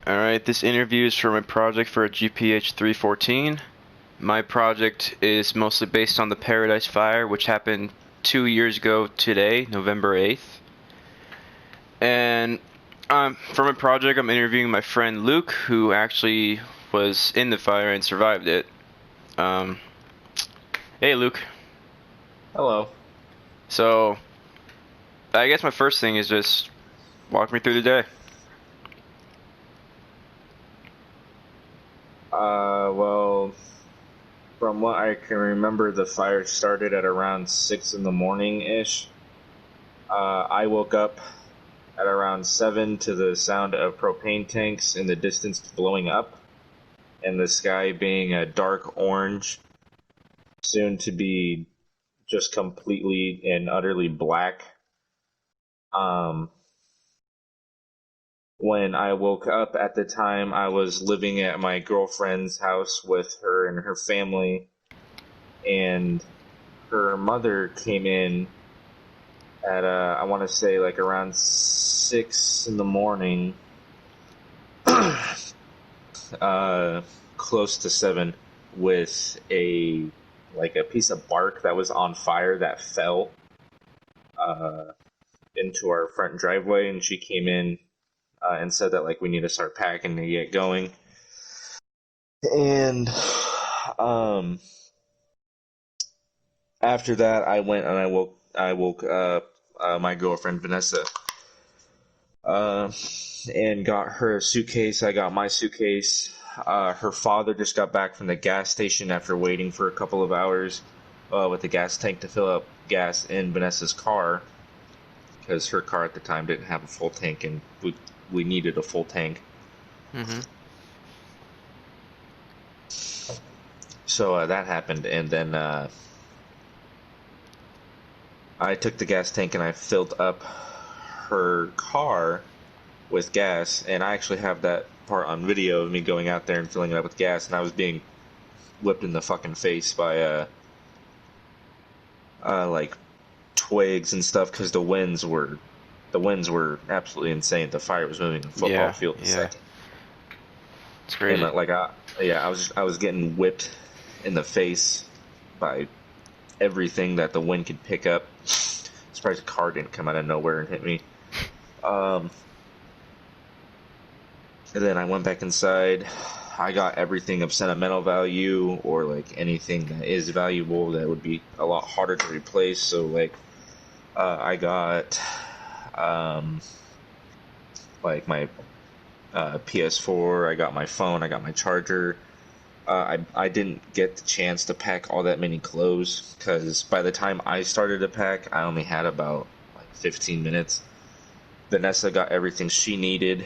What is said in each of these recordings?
Alright, this interview is for my project for a GPH 314. My project is mostly based on the Paradise Fire, which happened 2 years ago today, November 8th. And for my project, I'm interviewing my friend Luke, who actually was in the fire and survived it. Um, hey, Luke. Hello. So, I guess my first thing is just walk me through the day. Well, from what I can remember, the fire started at around 6 in the morning-ish. I woke up at around 7 to the sound of propane tanks in the distance blowing up, and the sky being a dark orange, soon to be just completely and utterly black. When I woke up at the time, I was living at my girlfriend's house with her and her family, and her mother came in at I want to say like around 6 in the morning, close to 7, with a piece of bark that was on fire that fell uh, into our front driveway, and she came in and said that like we need to start packing to get going. And um, after that, I went and I woke up my girlfriend Vanessa, uh, and got her a suitcase. I got my suitcase. Her father just got back from the gas station after waiting for a couple of hours with the gas tank to fill up gas in Vanessa's car, because her car at the time didn't have a full tank, and we needed a full tank. Mm-hmm. So that happened, and then I took the gas tank and I filled up her car with gas, and I actually have that part on video of me going out there and filling it up with gas, and I was being whipped in the fucking face by like twigs and stuff, because the winds were absolutely insane. The fire was moving a football Yeah, field a yeah. second, It's and crazy. I was getting whipped in the face by everything that the wind could pick up. Surprised a car didn't come out of nowhere and hit me. Um, and then I went back inside. I got everything of sentimental value, or like anything that is valuable that would be a lot harder to replace. So like, I got um, like my PS4. I got my phone. I got my charger. I didn't get the chance to pack all that many clothes, because by the time I started to pack, I only had about like 15 minutes. Vanessa got everything she needed.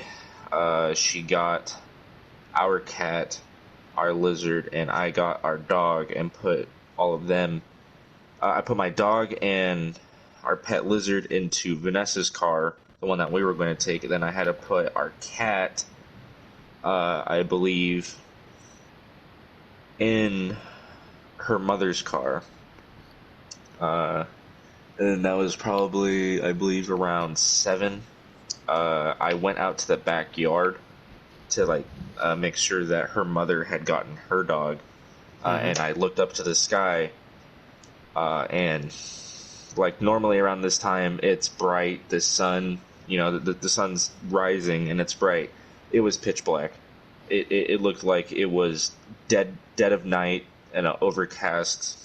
She got our cat, our lizard, and I got our dog and put all of them. I put my dog and our pet lizard into Vanessa's car, the one that we were going to take. Then I had to put our cat, I believe, in her mother's car. Uh, and that was probably, I believe, around 7. I went out to the backyard to like make sure that her mother had gotten her dog, Mm-hmm. and I looked up to the sky, and like normally around this time it's bright, the sun, the sun's rising and it's bright. It was pitch black. It looked like it was dead of night, and an overcast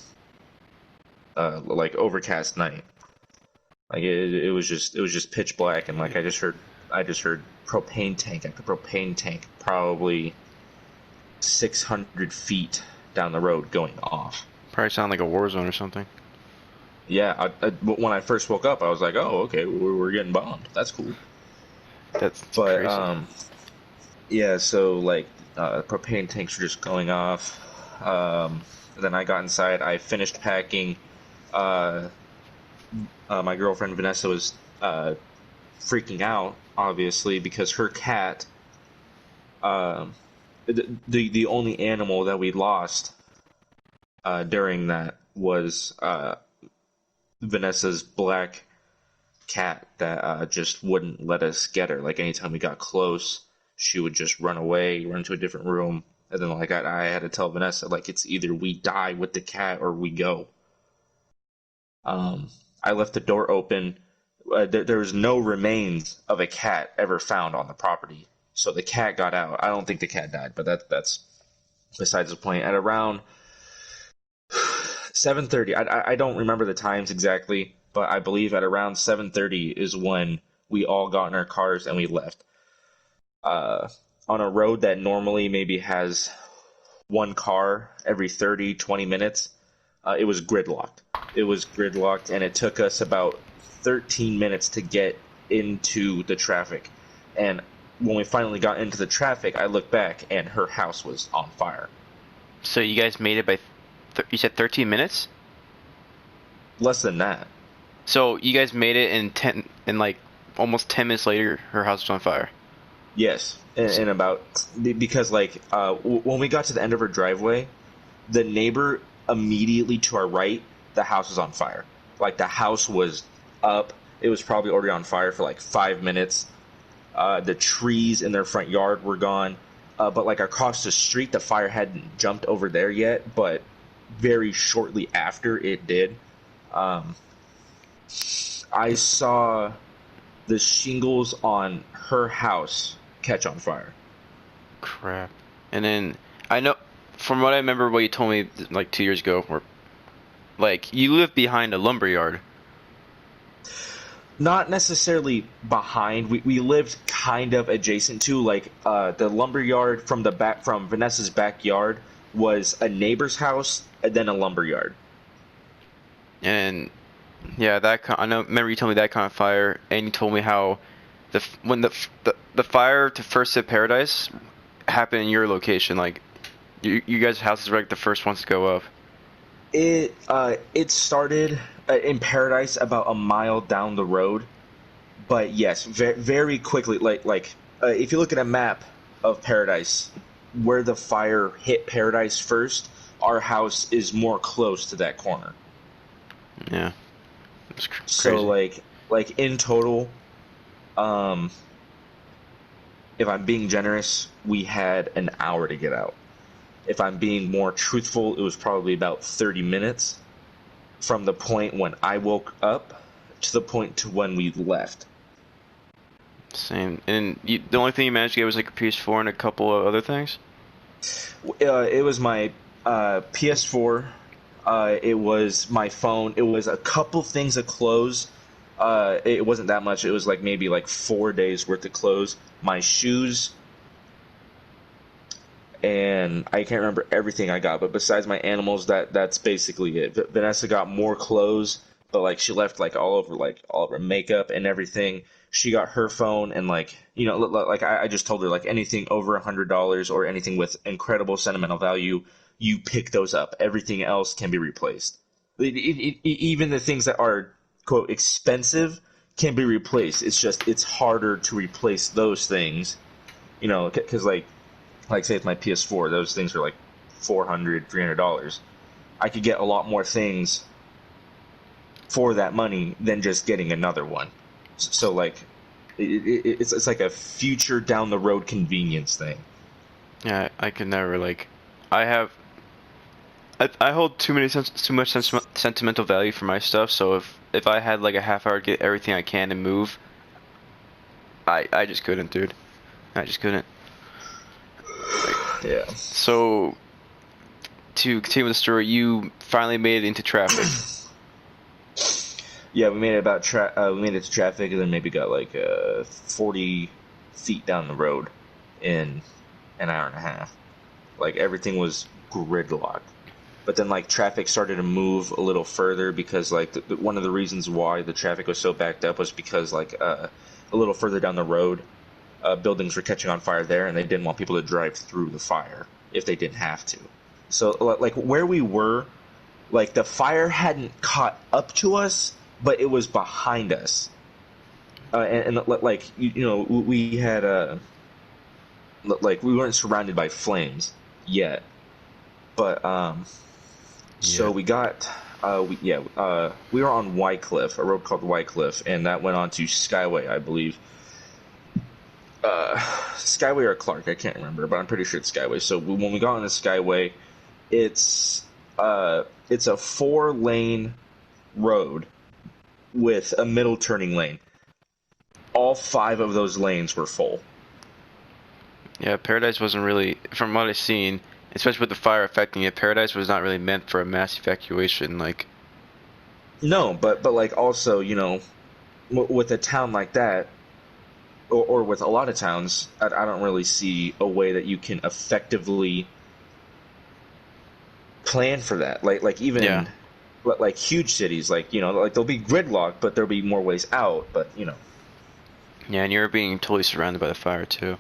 night. Like it was just pitch black, and like I just heard propane tank after propane tank, probably 600 feet down the road, going off. Probably sound like a war zone or something. Yeah, when I first woke up, I was like, "Oh, okay, we're getting bombed. That's cool." That's But crazy. yeah, so like propane tanks were just going off. Then I got inside. I finished packing. Uh, my girlfriend Vanessa was freaking out, obviously, because her cat, um, the only animal that we lost during that was Vanessa's black cat that just wouldn't let us get her. Like anytime we got close, she would just run away, run to a different room, and then like I had to tell Vanessa like it's either we die with the cat or we go. I left the door open. There was no remains of a cat ever found on the property, so the cat got out. I don't think the cat died, but that's besides the point. At around 7:30, I don't remember the times exactly, but I believe at around 7:30 is when we all got in our cars and we left. On a road that normally maybe has one car every 30, 20 minutes, it was gridlocked. It was gridlocked, and it took us about 13 minutes to get into the traffic. And when we finally got into the traffic, I looked back, and her house was on fire. So you guys made it by, you said 13 minutes? Less than that. So you guys made it in like almost 10 minutes later, her house was on fire. Yes, and about because like when we got to the end of her driveway, the neighbor immediately to our right, the house was on fire. Like the house was up. It was probably already on fire for like 5 minutes. The trees in their front yard were gone, but like across the street, the fire hadn't jumped over there yet. But very shortly after it did, I saw the shingles on her house catch on fire. Crap. And then I know from what I remember what you told me like 2 years ago, or like you live behind a lumber yard. Not necessarily behind. We lived kind of adjacent to, like, the lumber yard from Vanessa's backyard was a neighbor's house and then a lumber yard. And yeah, I know. Remember you told me that kind of fire, and you told me how when the fire to First Hit Paradise happened in your location. Like you guys' houses were like the first ones to go up. It started in Paradise about a mile down the road, but yes, very quickly. Like if you look at a map of Paradise, where the fire hit Paradise first, our house is more close to that corner. Yeah. It's crazy. So like in total, if I'm being generous, we had an hour to get out. If I'm being more truthful, it was probably about 30 minutes from the point when I woke up to the point to when we left. Same. And the only thing you managed to get was like a PS4 and a couple of other things? It was my PS4. It was my phone. It was a couple things of clothes. It wasn't that much. It was like maybe like 4 days worth of clothes. My shoes. And I can't remember everything I got, but besides my animals, that's basically it. Vanessa got more clothes, but like she left like all of her makeup and everything. She got her phone, and like, you know, like I just told her, like anything over $100 or anything with incredible sentimental value, you pick those up. Everything else can be replaced. Even the things that are quote expensive can be replaced. It's harder to replace those things, you know, because like say it's my PS4, those things are like $400, $300. I could get a lot more things for that money than just getting another one. So like, it's like a future down the road convenience thing. Yeah, I could never like. I hold too much sentimental value for my stuff. So if I had like a half hour to get everything I can and move, I just couldn't, dude. I just couldn't. Yeah. So, to continue with the story, you finally made it into traffic. Yeah, we made it we made it to traffic, and then maybe got like 40 feet down the road in an hour and a half. Like everything was gridlocked, but then like traffic started to move a little further because like one of the reasons why the traffic was so backed up was because like a little further down the road, buildings were catching on fire there, and they didn't want people to drive through the fire if they didn't have to. So like where we were, like the fire hadn't caught up to us, but it was behind us, and like you know, we had like we weren't surrounded by flames yet, but so we got we were on Wycliffe, a road called Wycliffe, and that went on to Skyway, I believe. Skyway or Clark, I can't remember, but I'm pretty sure it's Skyway. So when we got on the Skyway, it's a 4-lane road with a middle turning lane. All 5 of those lanes were full. Yeah, Paradise wasn't really, from what I've seen, especially with the fire affecting it, Paradise was not really meant for a mass evacuation. Like, no, but like also, you know, with a town like that, or with a lot of towns, I don't really see a way that you can effectively plan for that. Like even yeah. like huge cities, like, you know, like there'll be gridlock, but there'll be more ways out. But you know. Yeah, and you're being totally surrounded by the fire too.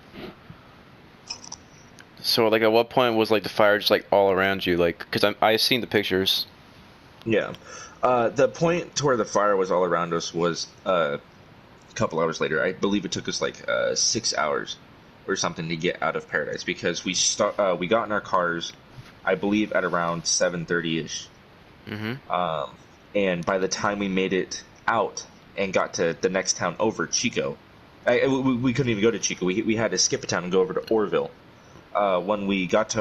So, like, at what point was like the fire just like all around you? Like, because I've seen the pictures. Yeah, the point to where the fire was all around us was a couple hours later. I believe it took us like 6 hours or something to get out of Paradise because we got in our cars, I believe at around 7:30 ish. Mm-hmm. And by the time we made it out and got to the next town over, Chico, we couldn't even go to Chico. We had to skip a town and go over to Orville. When we got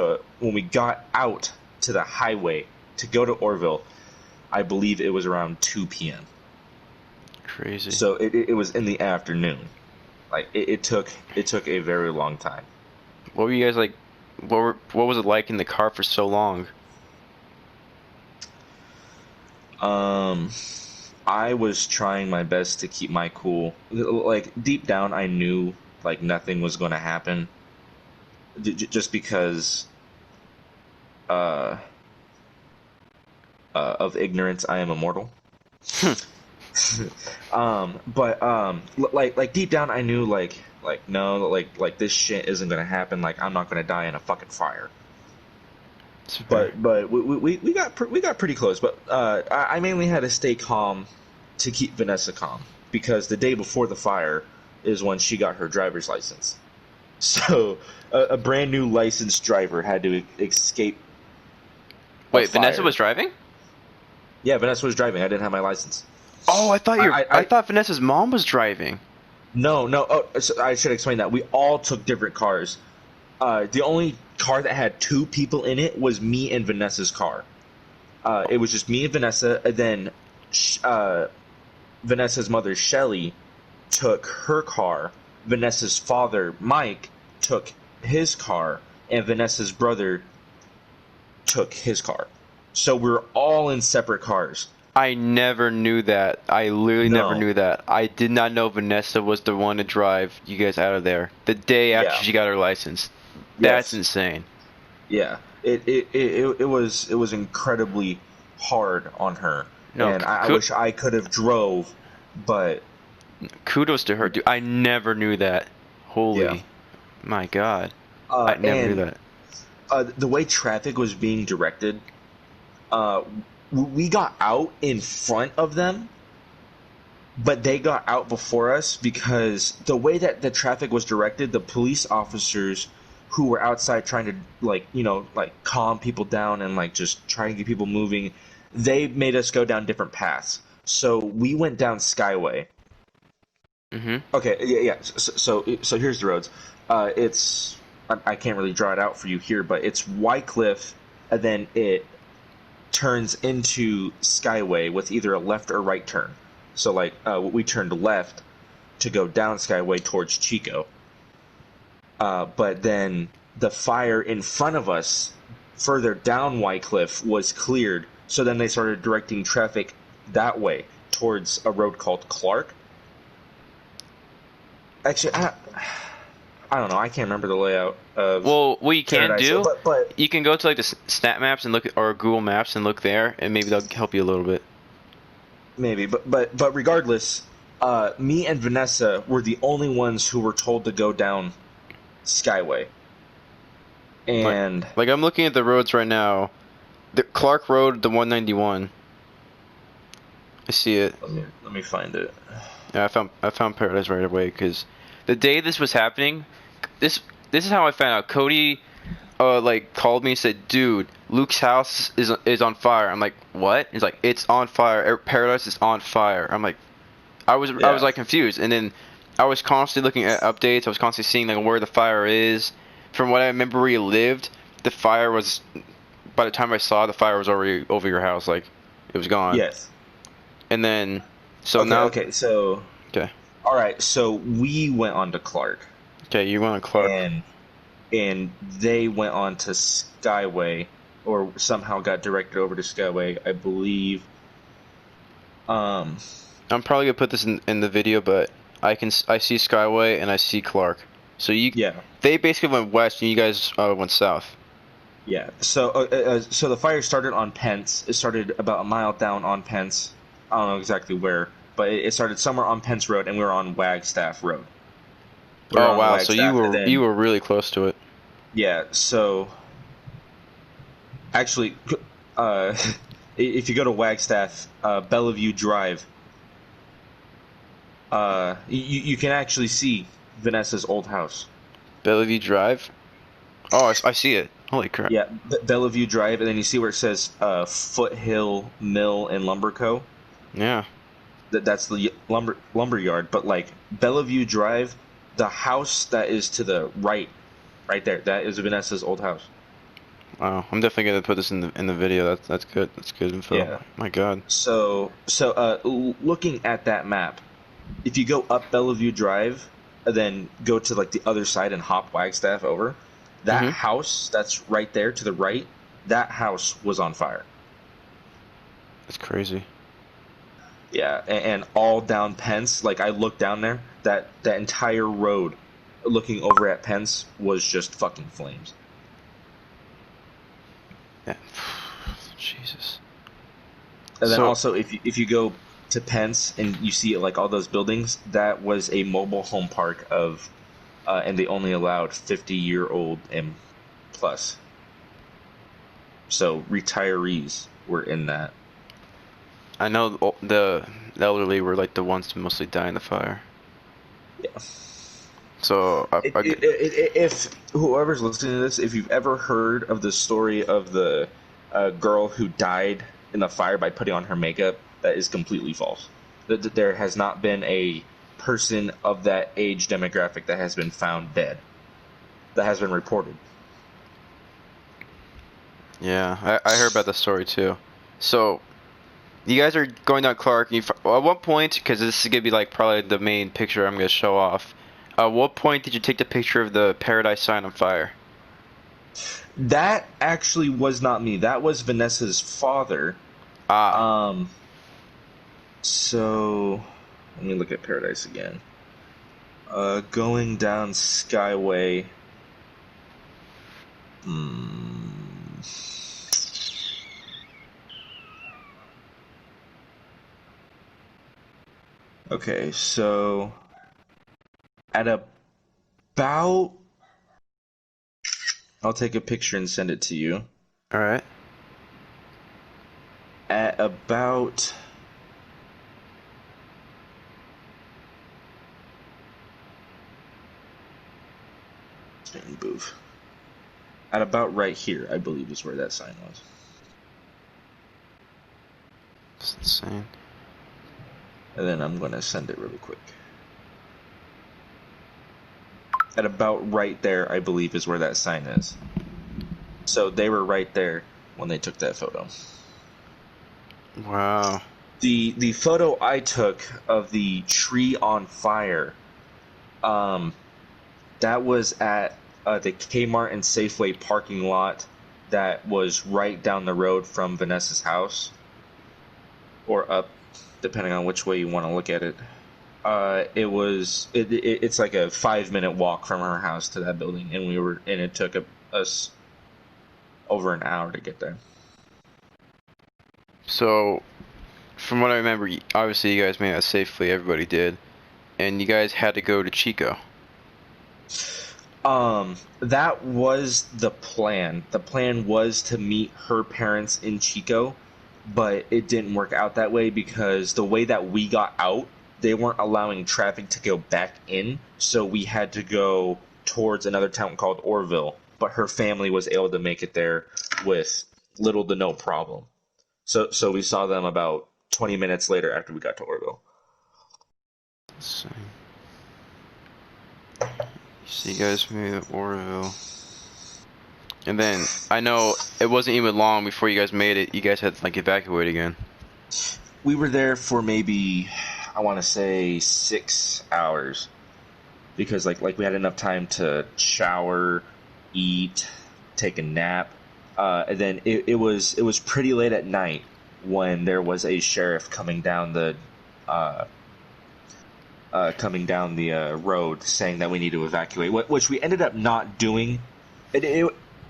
out to the highway to go to Orville, I believe it was around 2 p.m. Crazy. So it was in the afternoon. Like it took a very long time. What were you guys like? What was it like in the car for so long? I was trying my best to keep my cool. Like deep down, I knew like nothing was going to happen. Just because of ignorance, I am immortal. Like deep down, I knew like no, like this shit isn't gonna happen. Like I'm not gonna die in a fucking fire. But we got pretty close. But I mainly had to stay calm to keep Vanessa calm because the day before the fire is when she got her driver's license. So a brand new licensed driver had to escape. Wait, Vanessa was driving? Yeah, Vanessa was driving. I didn't have my license. Oh, I thought I thought Vanessa's mom was driving. No. Oh, so I should explain that. We all took different cars. The only car that had 2 people in it was me and Vanessa's car. It was just me and Vanessa, and then Vanessa's mother, Shelly, took her car. Vanessa's father, Mike, took his car, and Vanessa's brother took his car. So we're all in separate cars. I never knew that. I literally never knew that. I did not know Vanessa was the one to drive you guys out of there the day after she got her license. That's insane. Yeah, it was incredibly hard on her, and I wish I could have drove, but kudos to her, dude. I never knew that. Holy, my God, I never knew that. The way traffic was being directed, we got out in front of them, but they got out before us because the way that the traffic was directed, the police officers who were outside trying to calm people down and like just try and get people moving, they made us go down different paths. So we went down Skyway. Mm-hmm. Okay, yeah. So here's the roads. It's I can't really draw it out for you here, but it's Wycliffe, and then it turns into Skyway with either a left or right turn. So like we turned left to go down Skyway towards Chico. But then the fire in front of us, further down Wycliffe, was cleared. So then they started directing traffic that way towards a road called Clark. Actually, I don't know. I can't remember the layout of. Well, what you can Paradise, do, but you can go to like the Snap Maps and look, or Google Maps and look there, and maybe they'll help you a little bit. Maybe, but regardless, me and Vanessa were the only ones who were told to go down Skyway. And like I'm looking at the roads right now, the Clark Road, the 191. I see it. Let me find it. Yeah, I found Paradise right away because the day this was happening, this is how I found out. Cody, like called me and said, "Dude, Luke's house is on fire." I'm like, "What?" He's like, "It's on fire. Paradise is on fire." I'm like, I was like confused, and then I was constantly looking at updates. I was constantly seeing like where the fire is. From what I remember where you lived, the fire was. By the time I saw the fire was already over your house, like it was gone. Yes. And then, so Okay. now, Okay. So. okay, All right. So we went on to Clark, okay, you went on Clark. and they went on to Skyway, or somehow got directed over to Skyway, I believe. I'm probably gonna put this in the video, but I see Skyway and I see Clark. So Yeah. they basically went west and you guys went south. Yeah. So the fire started on Pence. It started about a mile down on Pence. I don't know exactly where, but it started somewhere on Pence Road, and we were on Wagstaff Road. We were Oh on wow, so Wagstaff, and you then were really close to it. yeah. So actually, if you go to Wagstaff, Bellevue Drive, you can actually see Vanessa's old house. Bellevue Drive. Oh, I see it. Holy crap. Yeah, Bellevue Drive, and then you see where it says Foothill Mill and Lumber Co. Yeah. That's the lumber yard. But like Bellevue Drive, the house that is to the right there, that is Vanessa's old house. Wow, I'm definitely gonna put this in the video. That's good. That's good info. Yeah. My God. So looking at that map, if you go up Bellevue Drive, and then go to like the other side and hop Wagstaff over, that house that's right there to the right, that house was on fire. That's crazy. Yeah, and all down Pence, like I looked down there, that entire road looking over at Pence was just fucking flames. Yeah. Jesus. And then also, if you go to Pence and you see like all those buildings, that was a mobile home park of, and they only allowed 50-year-old and plus. So retirees were in that. I know the elderly were like the ones to mostly die in the fire. Yeah. So if whoever's listening to this, if you've ever heard of the story of the girl who died in the fire by putting on her makeup, that is completely false. There has not been a person of that age demographic that has been found dead. That has been reported. yeah, I heard about the story too. So you guys are going down Clark. And at what point, because this is gonna be like probably the main picture I'm gonna show off. At what point did you take the picture of the Paradise sign on fire? That actually was not me. That was Vanessa's father. So let me look at Paradise again. Going down Skyway. Okay, so at about, I'll take a picture and send it to you. All right. At about booth. At about right here, I believe, is where that sign was. That's insane. And then I'm gonna send it really quick. At about right there, I believe, is where that sign is. So they were right there when they took that photo. Wow. The photo I took of the tree on fire, that was at the Kmart and Safeway parking lot that was right down the road from Vanessa's house, or up, depending on which way you want to look at it. It's like a 5-minute walk from her house to that building, and it took us over an hour to get there. So, from what I remember, obviously you guys made it safely. Everybody did, and you guys had to go to Chico. That was the plan. The plan was to meet her parents in Chico, but it didn't work out that way because the way that we got out, they weren't allowing traffic to go back in, so we had to go towards another town called Orville, but her family was able to make it there with little to no problem. So we saw them about 20 minutes later after we got to Orville. Insane. So you guys made it Orville. And then, I know it wasn't even long before you guys made it. You guys had to, like, evacuate again. We were there for maybe, I want to say 6 hours. Because, like we had enough time to shower, eat, take a nap. And then it was pretty late at night when there was a sheriff coming down the road saying that we need to evacuate, which we ended up not doing.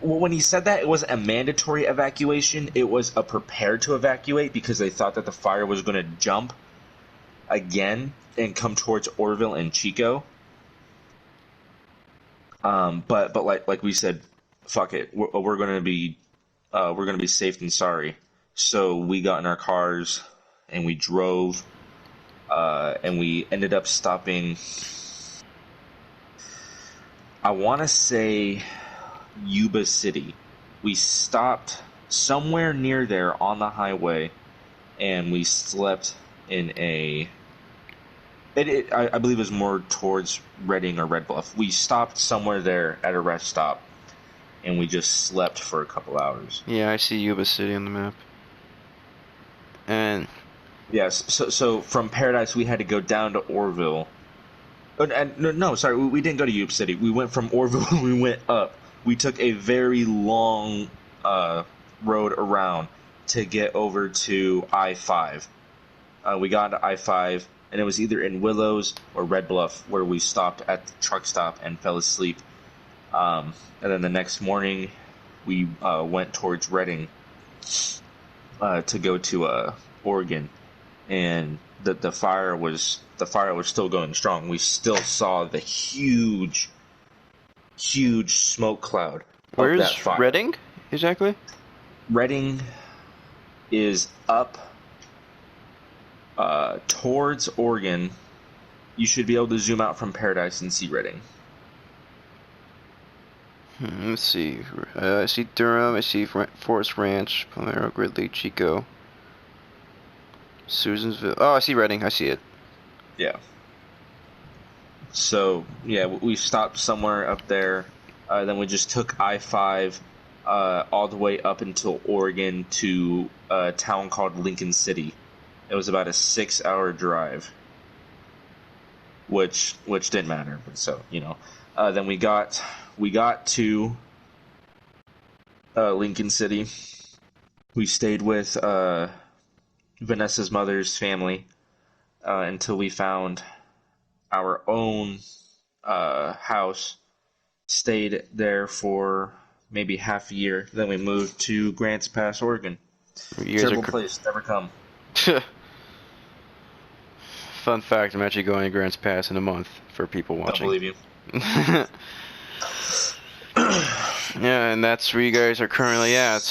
When he said that, it wasn't a mandatory evacuation. It was a prepare to evacuate because they thought that the fire was going to jump again and come towards Orville and Chico. But like we said, fuck it. We're going to be safe and sorry. So we got in our cars and we drove. And we ended up stopping, I want to say, Yuba City. We stopped somewhere near there on the highway, and we slept in I believe it was more towards Redding or Red Bluff. We stopped somewhere there at a rest stop, and we just slept for a couple hours. Yeah, I see Yuba City on the map. And... yes, so from Paradise we had to go down to Orville. Sorry, we didn't go to Yuba City. We went from Orville and we went up. We took a very long road around to get over to I-5. We got to I-5, and it was either in Willows or Red Bluff where we stopped at the truck stop and fell asleep. And then the next morning we went towards Redding to go to Oregon. And the fire was still going strong. We still saw the huge smoke cloud. Where's that fire. Redding exactly? Redding is up towards Oregon. You should be able to zoom out from Paradise and see Redding. Let's see. I see Durham. I see Forest Ranch, Palmero, Gridley, Chico. Susansville. Oh, I see Redding. I see it. Yeah. So, yeah, we stopped somewhere up there. Then we just took I-5 all the way up until Oregon to a town called Lincoln City. It was about a 6-hour drive, which didn't matter. But so, then we got to Lincoln City. We stayed with Vanessa's mother's family until we found our own house. Stayed there for maybe half a year. Then we moved to Grants Pass, Oregon. Terrible place. Never come. Fun fact, I'm actually going to Grants Pass in a month for people watching. Don't believe you. Yeah, and that's where you guys are currently at.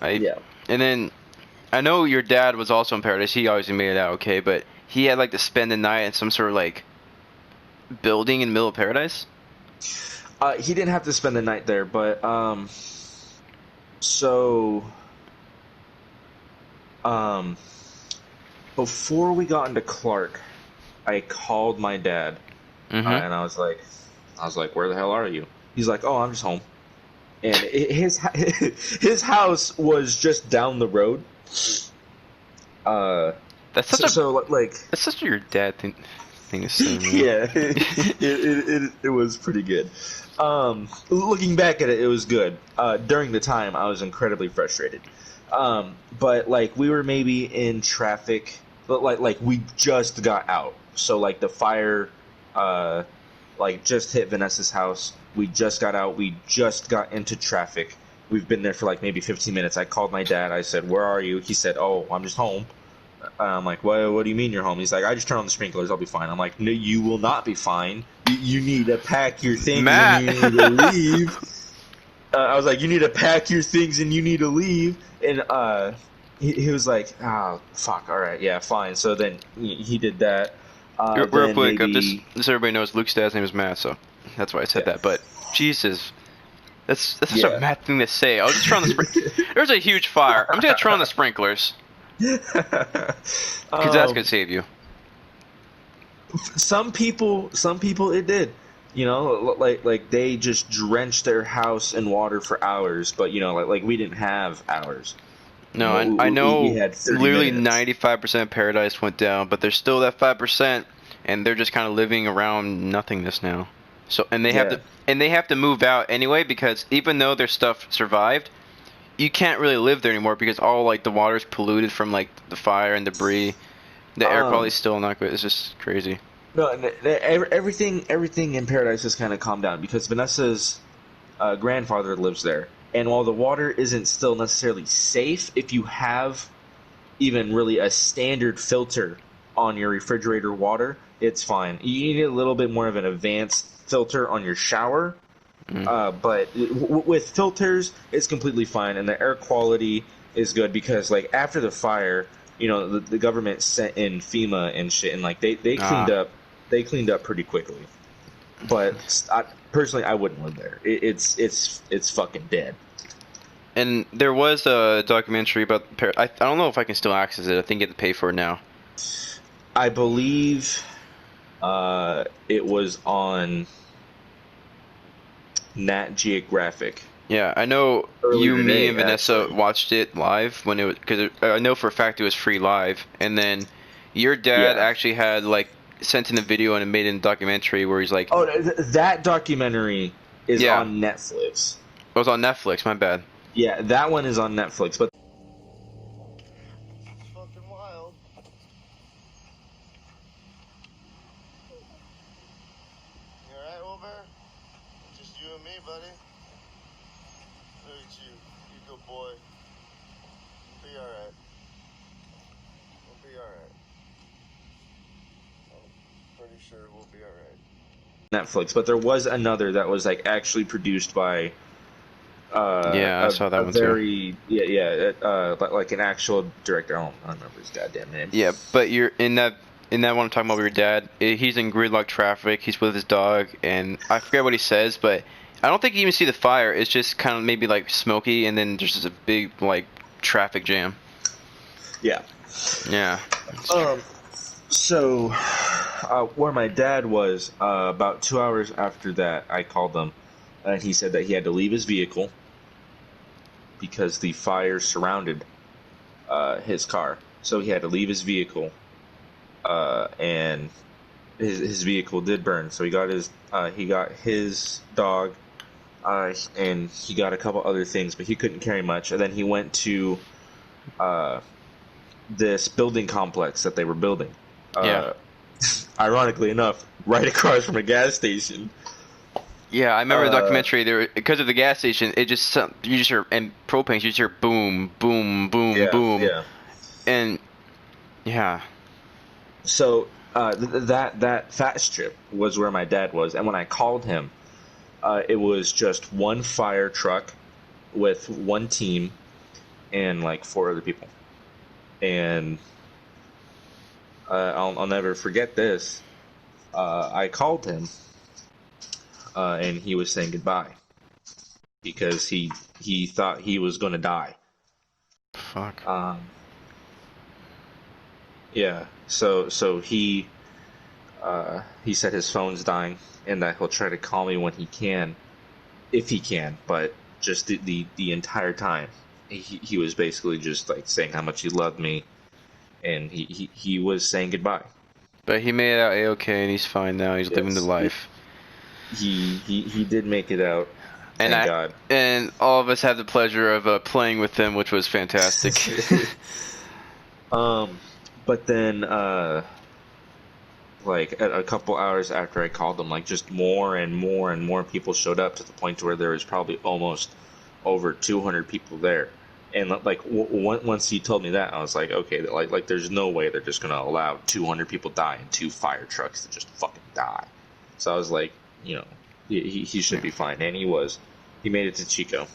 Yeah. And then, I know your dad was also in Paradise. He obviously made it out okay, but he had like to spend the night in some sort of like building in the middle of Paradise? He didn't have to spend the night there, but before we got into Clark, I called my dad, and I was like, "Where the hell are you?" He's like, "Oh, I'm just home." And his house was just down the road. That's such that's such your dad thing to say. Yeah, it was pretty good. Looking back at it, it was good. During the time, I was incredibly frustrated. But like we were maybe in traffic, but like we just got out. So like the fire, just hit Vanessa's house. We just got out. We just got into traffic. We've been there for like maybe 15 minutes. I called my dad. I said, "Where are you?" He said, "Oh, I'm just home." I'm like, what do you mean you're home? He's like, "I just turned on the sprinklers. I'll be fine." I'm like, "No, you will not be fine. You need to pack your things and you need to leave." I was like, "You need to pack your things and you need to leave." And he was like, "Oh, fuck, all right, yeah, fine." So then he did that. Real quick, just everybody knows Luke's dad's name is Matt, so that's why I said that. But Jesus, that's such a Matt thing to say. I'll just turn on the There's a huge fire. I'm just gonna turn on the sprinklers. Because that's gonna save you. Some people it did. You know, like they just drenched their house in water for hours, but you know, like we didn't have hours. You No, know, I we know had 30 literally minutes. 95% of Paradise went down, but there's still that 5%, and they're just kind of living around nothingness now. So, Yeah. and they have to move out anyway because even though their stuff survived, you can't really live there anymore because all like the water's polluted from like the fire and debris. The air Um. quality's still not good. It's just crazy. No, everything in Paradise has kind of calmed down because Vanessa's grandfather lives there, and while the water isn't still necessarily safe, if you have even really a standard filter on your refrigerator water, it's fine. You need a little bit more of an advanced filter on your shower, Mm. but with filters, it's completely fine, and the air quality is good because, like, after the fire, you know, the government sent in FEMA and shit, and like they cleaned Ah. up, pretty quickly. But personally, I wouldn't live there. It's fucking dead. And there was a documentary about I don't know if I can still access it. I think you have to pay for it now. I believe it was on Nat Geographic. Yeah, I know Earlier you, me, today, and Vanessa actually. watched it live when it was because I know for a fact it was free live. And then your dad Yeah. actually had like sent in a video and it made it in a documentary where he's like, Oh, that documentary is yeah, on Netflix. it was on Netflix. My bad. Yeah, that one is on Netflix. But It's fucking wild. You alright, Wilbur? Just you and me, buddy. Look at you. You good boy. We'll be alright. We'll be alright. I'm pretty sure we'll be alright. Netflix, but there was another that was like actually produced by Yeah, I saw that a one too. very like an actual director. I don't remember his goddamn name. Yeah, but you're in that one I'm talking about with your dad. He's in gridlock traffic. He's with his dog, and I forget what he says, but I don't think you even see the fire. It's just kind of maybe like smoky, and then there's just a big like traffic jam. Yeah. Yeah. So, where my dad was, about 2 hours after that, I called him, and he said that he had to leave his vehicle because the fire surrounded his car. So he had to leave his vehicle, and his vehicle did burn. So he got his dog, and he got a couple other things, but he couldn't carry much. And then he went to this building complex that they were building. Yeah. Ironically enough, right across from a gas station. Yeah, I remember the documentary. There, because of the gas station, it just you just hear and propane. You just hear boom, boom, boom, Yeah, boom, yeah. and yeah. So that fat strip was where my dad was, and when I called him, it was just one fire truck with one team and like 4 other people, and I'll never forget this. I called him, and he was saying goodbye because he thought he was gonna die. Fuck. Yeah. So he said his phone's dying and that he'll try to call me when he can, if he can. But just the entire time, he was basically just like saying how much he loved me, and he was saying goodbye. But he made it out a-okay, and he's fine now. He's living the Yes. life. He did make it out. And Thank God. And all of us had the pleasure of playing with him, which was fantastic. But then, like a couple hours after I called them, like just more and more and more people showed up to the point where there was probably almost over 200 people there. And like once he told me that, I was like, okay, like there's no way they're just gonna allow 200 people die in 2 fire trucks to just fucking die. So I was like, you know, he should be fine, and he was. He made it to Chico.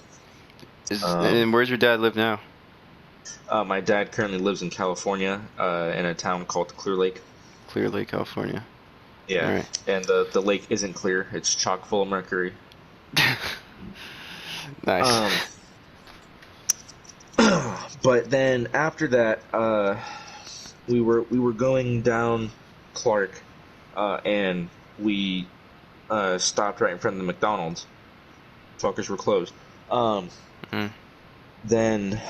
And where's your dad live now? My dad currently lives in California, in a town called Clear Lake. Clear Lake, California. Yeah, All right. and the lake isn't clear; it's chock full of mercury. Nice. But then after that, we were going down Clark, and we stopped right in front of the McDonald's. Fuckers were closed. Mm. Then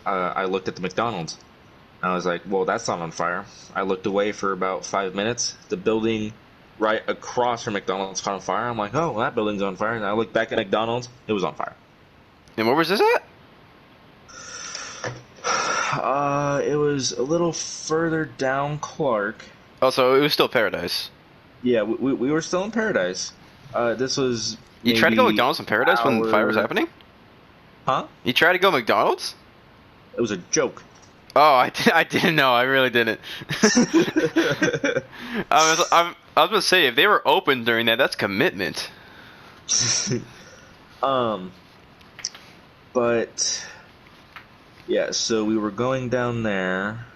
I looked at the McDonald's. I was like, well, that's not on fire. I looked away for about 5 minutes. The building right across from McDonald's caught on fire. I'm like, oh, well, that building's on fire. And I looked back at McDonald's. It was on fire. And where was this at? It was a little further down Clark. Oh, so it was still Paradise. Yeah, we were still in Paradise. This was. You tried to go maybe McDonald's in Paradise when the fire was happening? Huh? You tried to go McDonald's? It was a joke. Oh, I didn't know. I really didn't. I was gonna say, if they were open during that, that's commitment. But yeah, so we were going down there,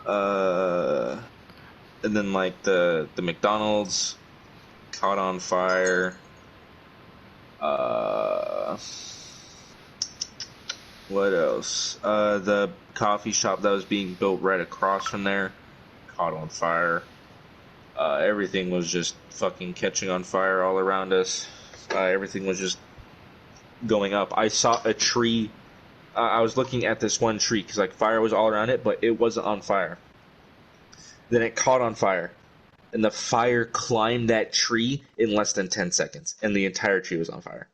and then like the McDonald's caught on fire. What else? The coffee shop that was being built right across from there caught on fire. Everything was just fucking catching on fire all around us. Everything was just going up. I saw a tree. I was looking at this one tree because like fire was all around it, but it wasn't on fire. Then it caught on fire, and the fire climbed that tree in less than 10 seconds, and the entire tree was on fire.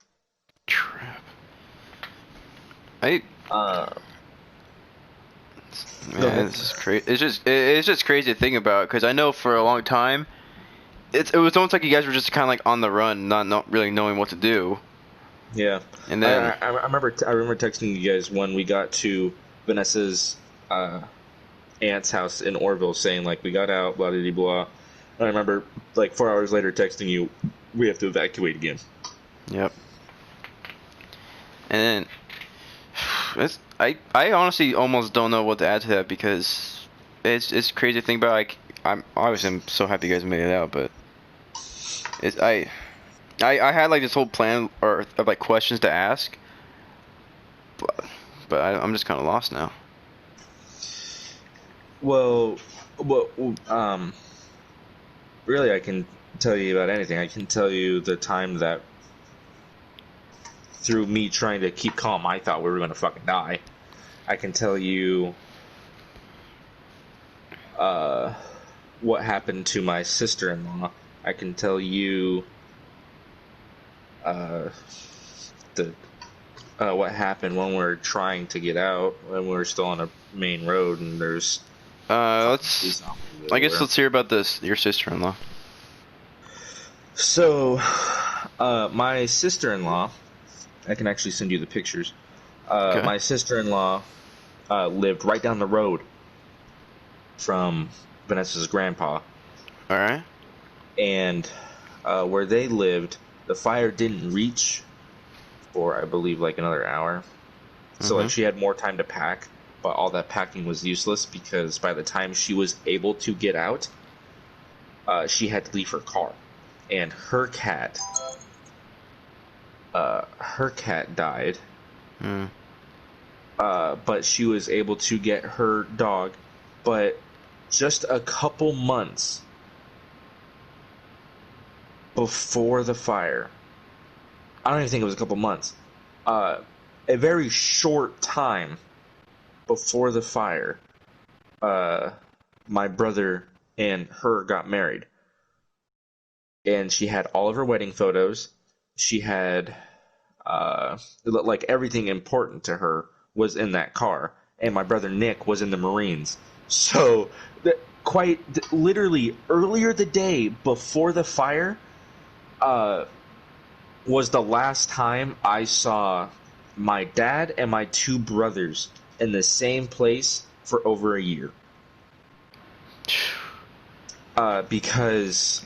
Crap. Man, this is crazy. It's just crazy to think about because I know for a long time, it was almost like you guys were just kind of like on the run, not really knowing what to do. Yeah, and then I remember texting you guys when we got to Vanessa's aunt's house in Orville, saying like we got out, blah blah blah. Blah. And I remember like 4 hours later texting you, we have to evacuate again. Yep. And then I honestly almost don't know what to add to that because it's crazy to think about. Like I'm so happy you guys made it out, but I had like this whole plan of like questions to ask, but I'm just kind of lost now. Well, really, I can tell you about anything. I can tell you the time that through me trying to keep calm, I thought we were going to fucking die. I can tell you what happened to my sister-in-law. I can tell you what happened when we're trying to get out, when we're still on a main road and there's I guess let's hear about your sister-in-law. So my sister-in-law, I can actually send you the pictures. Okay. My sister-in-law lived right down the road from Vanessa's grandpa. All right. And where they lived, the fire didn't reach for, I believe, like another hour. So like she had more time to pack, but all that packing was useless because by the time she was able to get out, she had to leave her car. And her cat died. But she was able to get her dog. But just a couple months before the fire, I don't even think it was a couple months, a very short time before the fire, my brother and her got married. And she had all of her wedding photos. She had, like, everything important to her was in that car. And my brother Nick was in the Marines. So, literally, earlier the day before the fire, was the last time I saw my dad and my two brothers in the same place for over a year. Because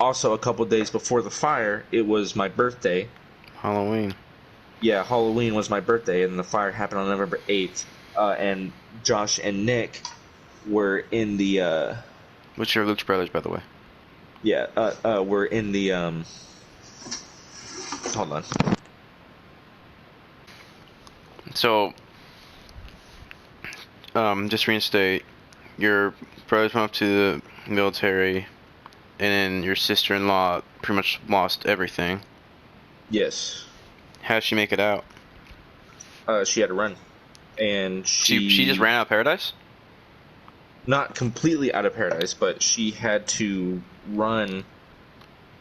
also a couple days before the fire, it was my birthday. Halloween. Yeah, Halloween was my birthday, and the fire happened on November 8th. And Josh and Nick were in the... Which are Luke's brothers, by the way. Yeah, we're in the... Hold on. So, just reinstate, your brothers went up to the military, and then your sister-in-law pretty much lost everything. Yes. How did she make it out? She had to run, and She just ran out of paradise? Not completely out of paradise, but she had to run,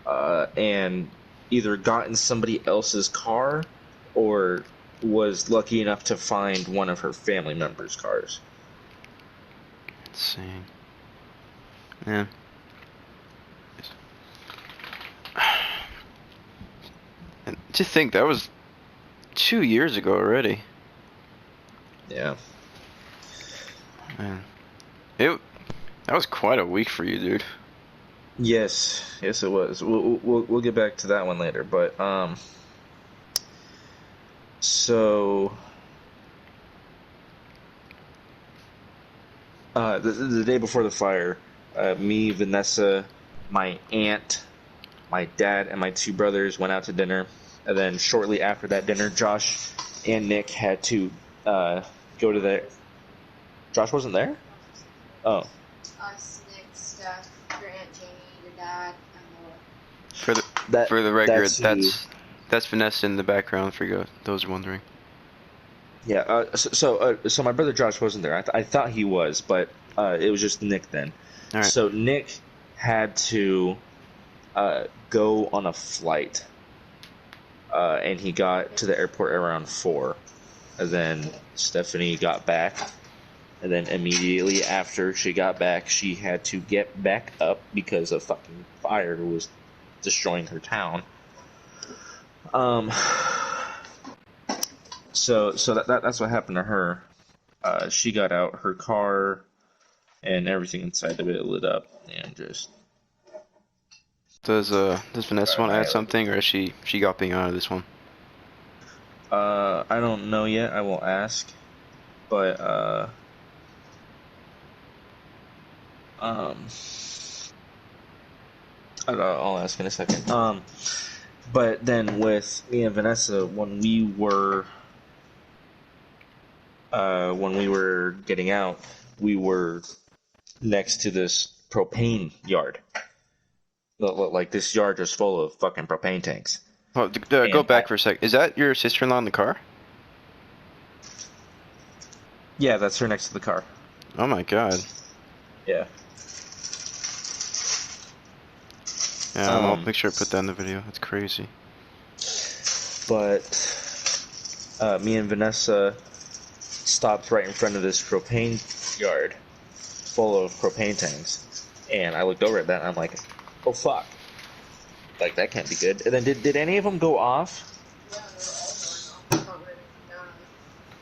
and either got in somebody else's car, or was lucky enough to find one of her family members' cars. Insane. Yeah. And to think that was 2 years ago already. Yeah. Man. That was quite a week for you, dude. Yes, it was. We'll get back to that one later, but so the day before the fire, me, Vanessa, my aunt, my dad, and my two brothers went out to dinner, and then shortly after that dinner, Josh and Nick had to go to the. Josh wasn't there? Oh. Us, Nick, Steph, your Aunt Jamie, your dad, and Laura. For the record, that's that's Vanessa in the background for those wondering. Yeah. So my brother Josh wasn't there. I thought he was, but it was just Nick then. All right. So Nick had to go on a flight, and he got to the airport around 4, and then Stephanie got back. And then immediately after she got back, she had to get back up because a fucking fire was destroying her town. So that's what happened to her. She got out, her car and everything inside of it lit up, and just. Does Vanessa want to add something, or is she got being out of this one? I don't know yet. I will ask, but I'll ask in a second. But then with me and Vanessa, when we were getting out, we were next to this propane yard. Like, this yard was full of fucking propane tanks. Oh, go back for a sec. Is that your sister-in-law in the car? Yeah, that's her next to the car. Oh my god. Yeah. Yeah, I'll make sure I put that in the video. That's crazy. But me and Vanessa stopped right in front of this propane yard full of propane tanks, and I looked over at that and I'm like, oh fuck, like that can't be good. And then did any of them go off?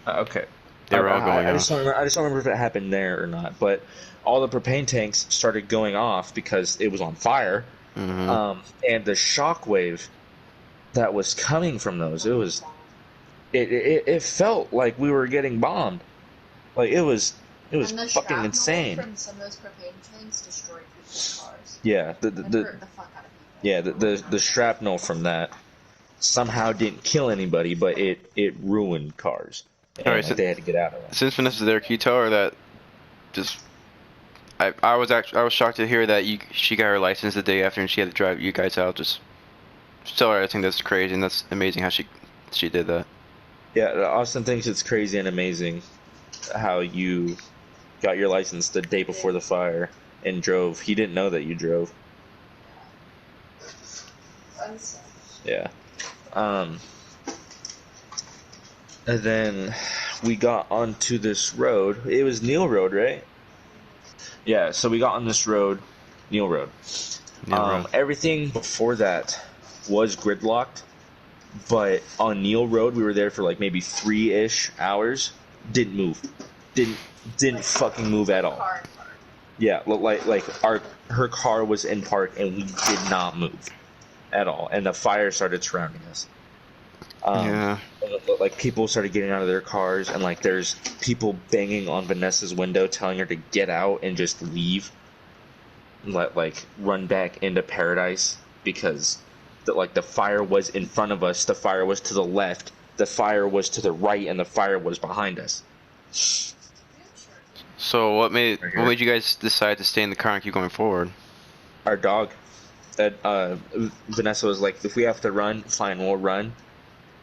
Okay. They were all going I off. just don't remember if it happened there or not, but all the propane tanks started going off because it was on fire. Mm-hmm. And the shockwave that was coming from those, it felt like we were getting bombed. Like it was fucking insane. From some of those propane tanks destroyed people's cars. Yeah, Hurt the fuck out of people. yeah, the shrapnel from that somehow didn't kill anybody, but it ruined cars. And All right, so they had to get out of it. since Vanessa's there, can you tell her that just I was shocked to hear that she got her license the day after and she had to drive you guys out. Just tell her I think that's crazy and that's amazing how she did that. Yeah, Austin thinks it's crazy and amazing how you got your license the day before the fire and drove. He didn't know that you drove. Yeah. And then we got onto this road. It was Neil Road, right? Yeah, so we got on this road, Neil Road. Everything before that was gridlocked, but on Neil Road we were there for like maybe 3-ish hours. Didn't move. Didn't fucking move at all. Yeah, like her car was in park and we did not move at all, and the fire started surrounding us. Yeah. Like people started getting out of their cars, and like there's people banging on Vanessa's window telling her to get out and just leave, like run back into paradise, because the fire was in front of us, the fire was to the left, the fire was to the right, and the fire was behind us. So what made Right what here. made you guys decide to stay in the car and keep going forward? Our dog. That Vanessa was like, if we have to run, fine, we'll run.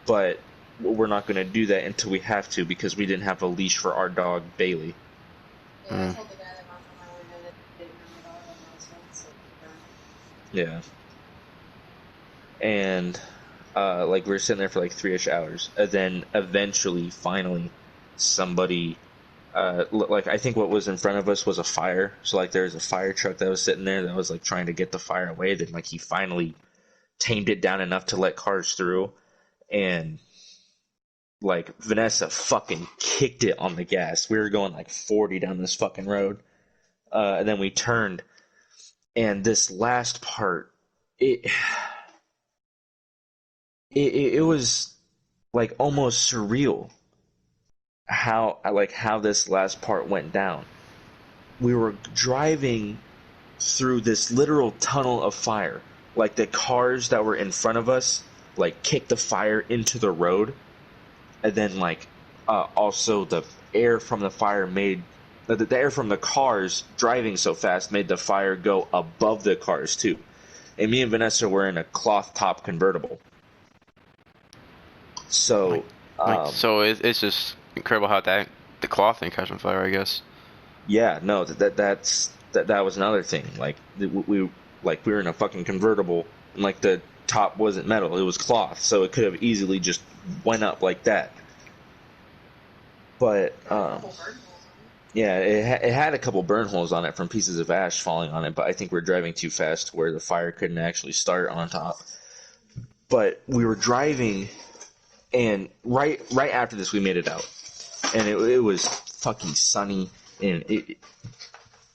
But we're not going to do that until we have to because we didn't have a leash for our dog Bailey. Yeah, I told the guy that got on my way that I didn't have my dog on my phone, so Yeah. And like we were sitting there for like 3-ish hours, and then eventually, finally, somebody. Like I think what was in front of us was a fire. So like there's a fire truck that was sitting there that was like trying to get the fire away. Then like he finally tamed it down enough to let cars through, and like Vanessa fucking kicked it on the gas. We were going like 40 down this fucking road, and then we turned, and this last part, it was like almost surreal how this last part went down. We were driving through this literal tunnel of fire. Like the cars that were in front of us like kicked the fire into the road, and then like also the air from the fire made the air from the cars driving so fast made the fire go above the cars too. And me and Vanessa were in a cloth top convertible. So So it's just incredible how the cloth thing catch on fire, I guess. yeah, no, that was another thing. Like we were in a fucking convertible, and like the top wasn't metal; it was cloth, so it could have easily just went up like that. But yeah, it had a couple burn holes on it from pieces of ash falling on it. But I think we're driving too fast where the fire couldn't actually start on top. But we were driving, and right after this, we made it out, and it was fucking sunny, and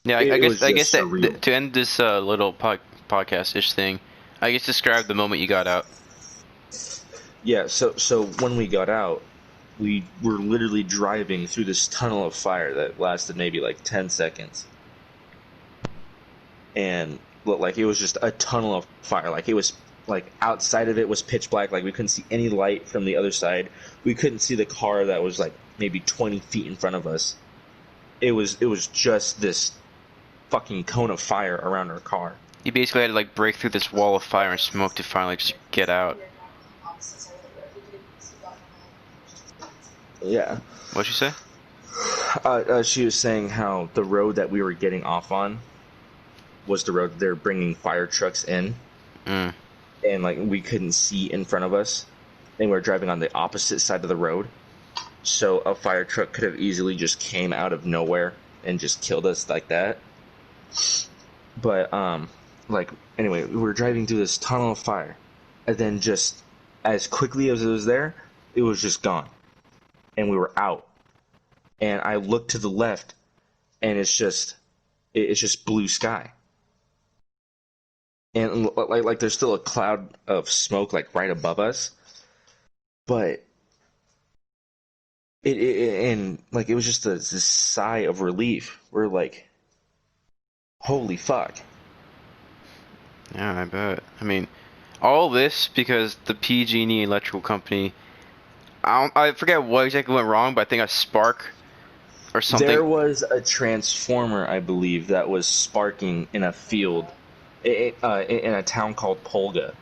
Yeah, it I was guess just that surreal. to end this little podcast-ish thing, I guess describe the moment you got out. Yeah, so when we got out, we were literally driving through this tunnel of fire that lasted maybe like 10 seconds. And like it was just a tunnel of fire. Like it was like outside of it was pitch black, like we couldn't see any light from the other side. We couldn't see the car that was like maybe 20 feet in front of us. It was just this fucking cone of fire around our car. You basically had to like break through this wall of fire and smoke to finally just get out. Yeah. What'd you say? She was saying how the road that we were getting off on was the road they're bringing fire trucks in, Mm. and like we couldn't see in front of us, and we were driving on the opposite side of the road, so a fire truck could have easily just came out of nowhere and just killed us like that. But like anyway, we were driving through this tunnel of fire, and then just as quickly as it was there, it was just gone, and we were out. And I looked to the left, and it's just blue sky. And like there's still a cloud of smoke like right above us, but and like it was just this sigh of relief. We're like, holy fuck. Yeah, I bet. I mean, all this because the PG&E electrical company. I forget what exactly went wrong, but I think a spark or something. There was a transformer, I believe, that was sparking in a field, in a town called Polga,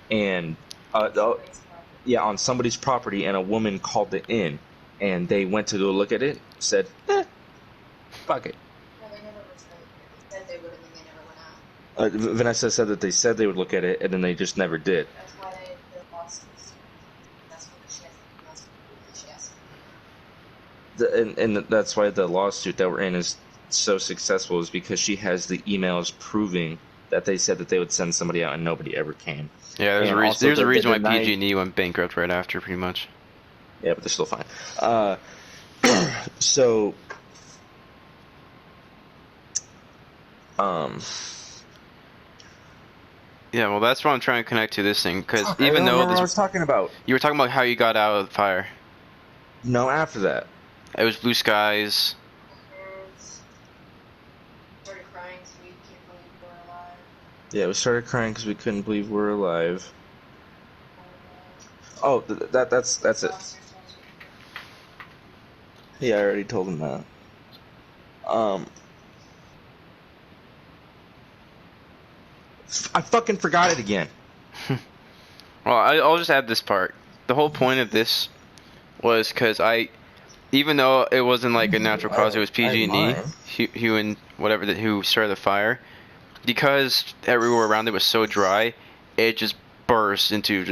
and yeah, on somebody's property, and a woman called it in, and they went to go look at it, said, fuck it. Well, they never returned. They said they would, and then they never went out. Vanessa said that they said they would look at it, and then they just never did. That's why they lost. That's what she has. And that's why the lawsuit that we're in is so successful, is because she has the emails proving that they said that they would send somebody out and nobody ever came. Yeah, there's And a reason. also There's a reason why denied- PG&E went bankrupt right after, pretty much. Yeah, but they're still fine. So, Yeah, well, that's what I'm trying to connect to this thing, because I even don't though remember what I this, was talking about. you were talking about how you got out of the fire. No, after that. It was blue skies. Parents started crying, so we can't believe we're alive. Yeah, we started crying because we couldn't believe we were alive. Oh, that's it. Yeah, I already told him that. I fucking forgot it again. Well, I'll just add this part. The whole point of this was because even though it wasn't like a natural cause, it was PG&E, Hugh whatever who started the fire. Because everywhere around it was so dry, it just burst into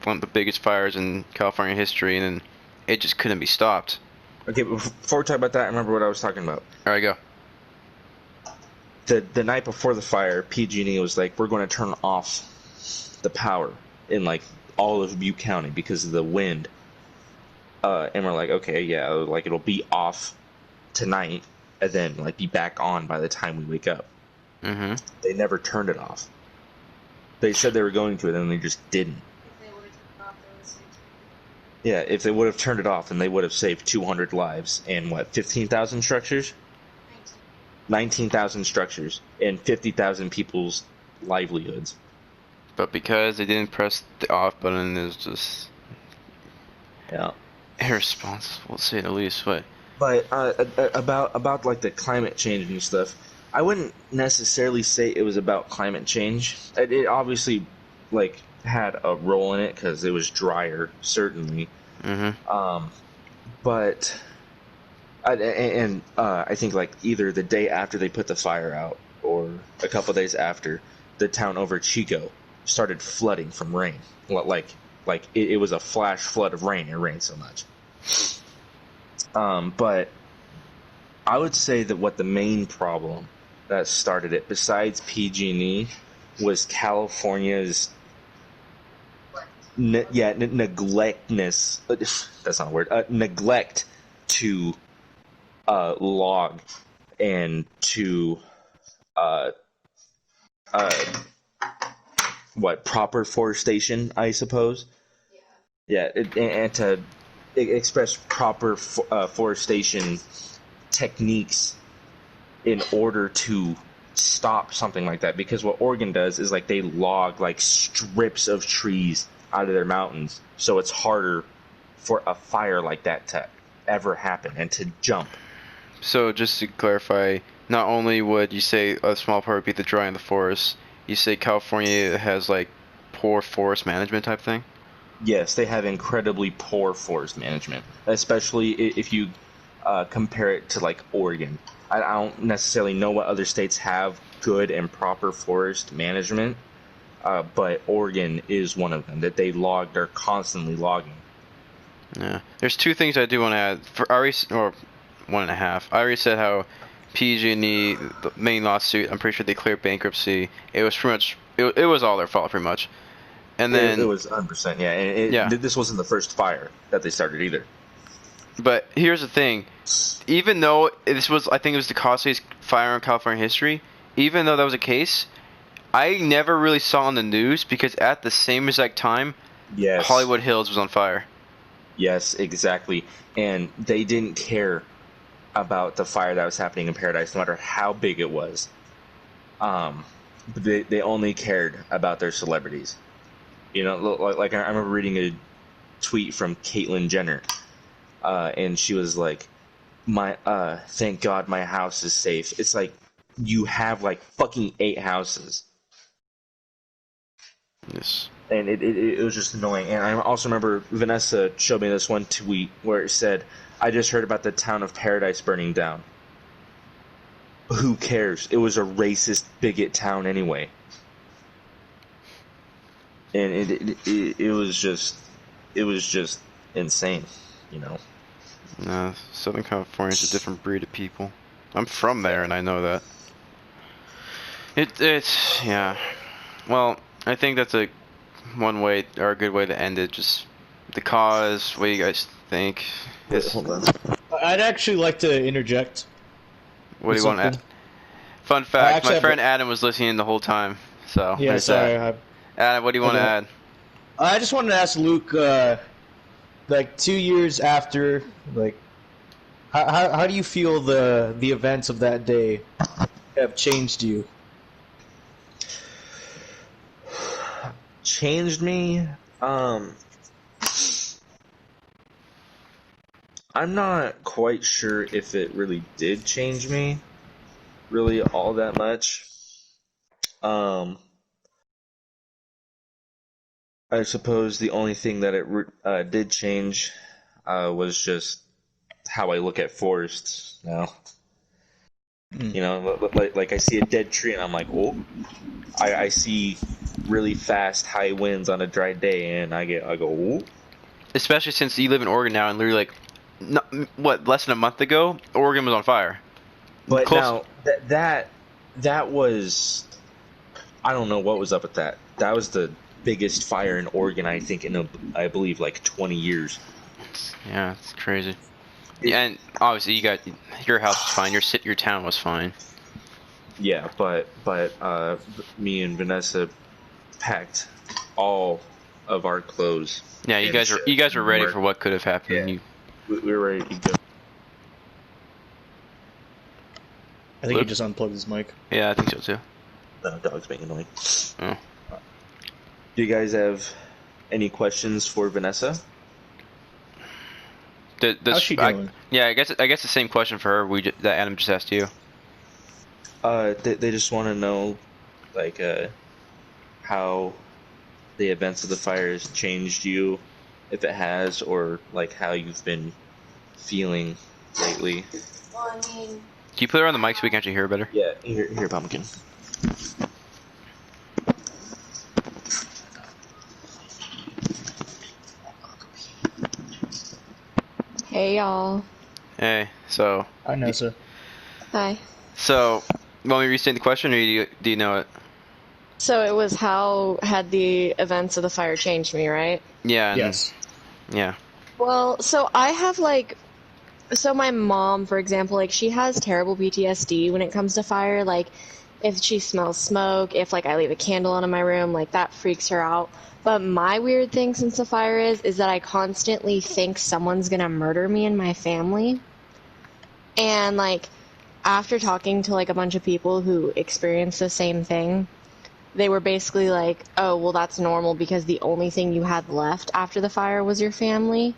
one of the biggest fires in California history, and then it just couldn't be stopped. Okay, but before we talk about that, I remember what I was talking about. All right, go. The night before the fire, PG&E was like, we're going to turn off the power in like all of Butte County because of the wind. And we're like, okay, yeah, like it'll be off tonight and then like be back on by the time we wake up. Mm-hmm. They never turned it off. They said they were going to, and then they just didn't. Yeah, if they would have turned it off, then they would have saved 200 lives and what, 15,000 structures? 19,000 structures and 50,000 people's livelihoods. But because they didn't press the off button, it was just irresponsible, to say the least. But about like the climate change and stuff, I wouldn't necessarily say it was about climate change. It obviously like had a role in it because it was drier, certainly. Mm-hmm. But I think like either the day after they put the fire out or a couple days after, the town over Chico started flooding from rain. Like it was a flash flood of rain. It rained so much. But I would say that what the main problem that started it, besides PG&E, was California's neglectness. That's not a word. Neglect to log and to proper forestation, I suppose. Yeah, and to express proper forestation techniques in order to stop something like that. Because what Oregon does is like they log like strips of trees out of their mountains, so it's harder for a fire like that to ever happen and to jump. So just to clarify, not only would you say a small part would be the drying the forest, you say California has like poor forest management type thing? Yes, they have incredibly poor forest management, especially if you compare it to like Oregon. I don't necessarily know what other states have good and proper forest management, but Oregon is one of them. That they're constantly logging. Yeah, there's two things I do want to add. Or one and a half. I already said how PG&E, the main lawsuit, I'm pretty sure they cleared bankruptcy. It was pretty much, it was all their fault, pretty much. And then it was 100%, yeah. And this wasn't the first fire that they started either. But here's the thing. Even though this was, I think it was the costliest fire in California history, even though that was the case, I never really saw on the news because at the same exact time, yes, Hollywood Hills was on fire. Yes, exactly. And they didn't care about the fire that was happening in Paradise, no matter how big it was. They only cared about their celebrities. You know, like I remember reading a tweet from Caitlyn Jenner, and she was like, thank God my house is safe. It's like, you have like fucking 8 houses. Yes. And it was just annoying. And I also remember Vanessa showed me this one tweet where it said, I just heard about the town of Paradise burning down. Who cares? It was a racist bigot town anyway. And it was just insane, you know. No, Southern California is a different breed of people. I'm from there, and I know that. It's yeah. Well, I think that's a good way to end it. Just the cause. What do you guys think? Hold on. I'd actually like to interject. What do you want to add? Fun fact: my friend Adam was listening the whole time. So yeah, sorry. Adam, what do you want to add? I just wanted to ask Luke, like 2 years after, like, how do you feel the events of that day have changed you? Changed me? I I'm not quite sure if it really did change me, really all that much. I suppose the only thing that it did change was just how I look at forests now. You know, like I see a dead tree and I'm like, oh, I see really fast high winds on a dry day and I go, oh. Especially since you live in Oregon now, and literally like, less than a month ago, Oregon was on fire. But Close. now that was, I don't know what was up with that. That was the biggest fire in Oregon, I think, I believe like 20 years. Yeah, it's crazy. Yeah, and obviously your house was fine. Your town was fine. Yeah, but me and Vanessa packed all of our clothes. Yeah, you guys were ready for what could have happened. Yeah. We were ready to go. I think he just unplugged his mic. Yeah, I think so too. The dog's making noise. Oh. Do you guys have any questions for Vanessa? How's she doing? I guess the same question for her that Adam just asked you. They just want to know, like, how the events of the fire has changed you, if it has, or like how you've been feeling lately. Well, I mean, Can you put her on the mic so we can actually hear her better? Yeah, here, Pumpkin. Hey y'all. Hey, so. Hi, Nessa. Hi. So, want me to restate the question, or do you know it? So it was how had the events of the fire changed me, right? Yeah. Yes. Yeah. Well, so I have so my mom, for example, like she has terrible PTSD when it comes to fire. Like if she smells smoke, if like I leave a candle on in my room, like that freaks her out. But my weird thing since the fire is that I constantly think someone's gonna murder me and my family. And like after talking to like a bunch of people who experienced the same thing, they were basically like, oh, well, that's normal because the only thing you had left after the fire was your family.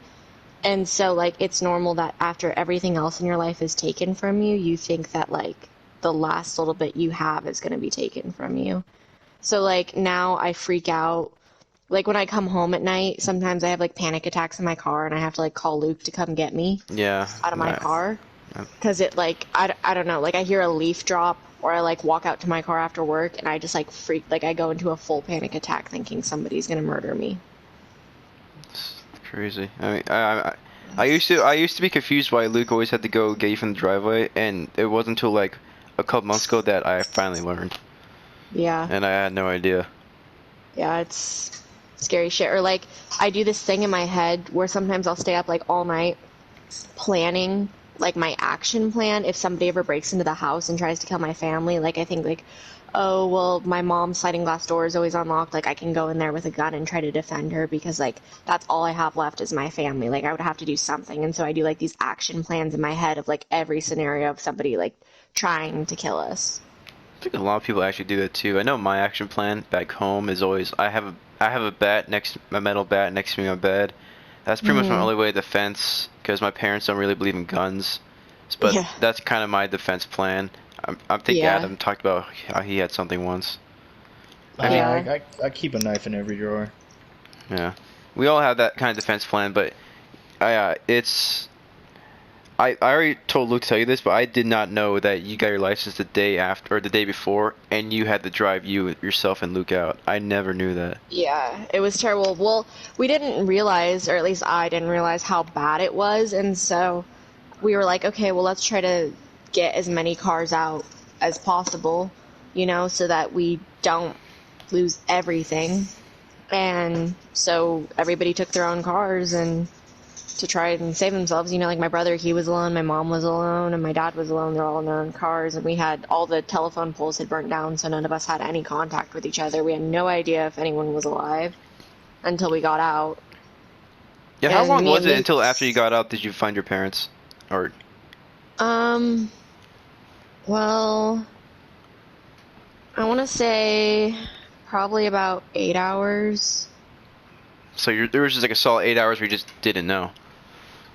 And so, like, it's normal that after everything else in your life is taken from you, you think that, like, the last little bit you have is going to be taken from you. So, like, now I freak out. Like, when I come home at night, sometimes I have, like, panic attacks in my car, and I have to, like, call Luke to come get me out of my car. Because it, like, I don't know, like, I hear a leaf drop, or I, like, walk out to my car after work, and I just, like, freak, like, I go into a full panic attack thinking somebody's gonna murder me. It's crazy. I mean, I used to be confused why Luke always had to go get you from the driveway, and it wasn't until, like, a couple months ago that I finally learned. Yeah. And I had no idea. Yeah, it's scary shit. Or, like, I do this thing in my head where sometimes I'll stay up, like, all night planning like my action plan if somebody ever breaks into the house and tries to kill my family. Like I think like, oh well, my mom's sliding glass door is always unlocked, like I can go in there with a gun and try to defend her because like that's all I have left is my family. Like I would have to do something, and so I do like these action plans in my head of like every scenario of somebody like trying to kill us. I think a lot of people actually do that too. I know my action plan back home is always I have a metal bat next to me on my bed. That's pretty much my only way of defense, because my parents don't really believe in guns. But that's kind of my defense plan. I think Adam talked about how he had something once. I keep a knife in every drawer. Yeah. We all have that kind of defense plan, but I already told Luke to tell you this, but I did not know that you got your license the day after, or the day before, and you had to drive yourself and Luke out. I never knew that. Yeah, it was terrible. Well, we didn't realize, or at least I didn't realize how bad it was, and so we were like, okay, well, let's try to get as many cars out as possible, you know, so that we don't lose everything. And so everybody took their own cars and to try and save themselves. You know, like my brother, he was alone, my mom was alone, and my dad was alone. They're all in their own cars, and we had all the telephone poles had burnt down, so none of us had any contact with each other. We had no idea if anyone was alive until we got out. Yeah, how long was it until after you got out did you find your parents? Or well, I want to say probably about 8 hours. So there was just like a solid 8 hours where you just didn't know.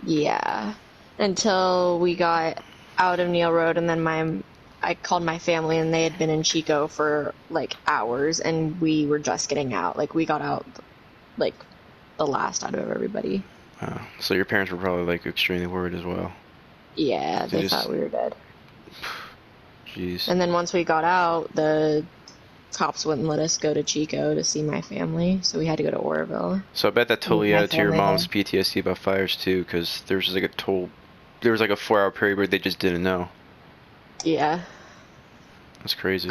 Yeah. until we got out of Neil Road, and then I called my family, and they had been in Chico for like hours, and we were just getting out. Like we got out like the last out of everybody. So your parents were probably like extremely worried as well. Yeah, they thought we were dead. Jeez. And then once we got out, the cops wouldn't let us go to Chico to see my family, so we had to go to Oroville. So I bet that totally added to your mom's PTSD about fires too, because there was like a 4-hour period where they just didn't know. Yeah. That's crazy.